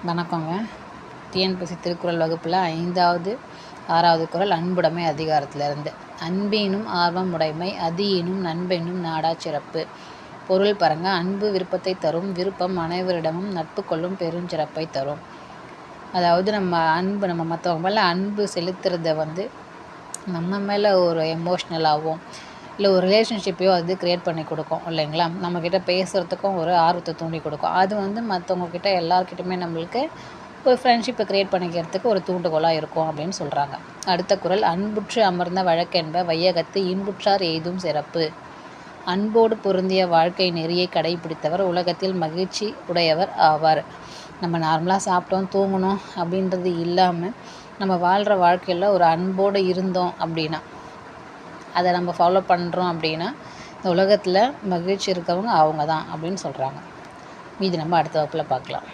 வணக்கங்க. டிஎன்பிஎஸ்சி திருக்குறள் வகுப்பில் 5வது 6வது குறள் அன்புடைமை அதிகாரத்திலிருந்து. அன்பெனும் ஆர்வம் உடைமை அதியெனும் நண்பெனும் நாடாச் சிறப்பு. பொருள் பாருங்க. அன்பு விருப்பத்தை தரும். விருப்பம் அனைவரிடமும் நட்பு கொள்ளும் பெருஞ்சிறப்பை தரும். அதாவது நம்ம மற்றவங்க மேலே அன்பு செலுத்துறத நம்ம மேலே ஒரு எமோஷ்னலாகவும் இல்லை ஒரு ரிலேஷன்ஷிப்பையோ க்ரியேட் பண்ணி கொடுக்கும் இல்லைங்களா? நம்மக்கிட்ட பேசுகிறதுக்கும் ஒரு ஆர்வத்தை தூண்டி கொடுக்கும். அது மற்றவங்கக்கிட்ட எல்லாருக்கிட்டையுமே நம்மளுக்கு ஒரு ஃப்ரெண்ட்ஷிப்பை க்ரியேட் பண்ணிக்கிறதுக்கு ஒரு தூண்டுகோலாக இருக்கும் அப்படின்னு சொல்கிறாங்க. அடுத்த குறள் அன்புற்று அமர்ந்த வழக்கென்ப வையகத்து இன்புற்றார் எய்தும் சிறப்பு. அன்போடு பொருந்திய வாழ்க்கை நெறியை கடைபிடித்தவர் உலகத்தில் மகிழ்ச்சி உடையவர் ஆவார். நம்ம நார்மலாக சாப்பிட்டோம் தூங்கணும் அப்படின்றது இல்லாமல் நம்ம வாழ்கிற வாழ்க்கையில் ஒரு அன்போடு இருந்தோம் அப்படின்னா, அதை நம்ம ஃபாலோ பண்ணுறோம் அப்படின்னா இந்த உலகத்தில் மகிழ்ச்சி இருக்கவங்க அவங்க தான் அப்படின்னு சொல்கிறாங்க. மீதி நம்ம அடுத்த வகுப்பில் பார்க்கலாம்.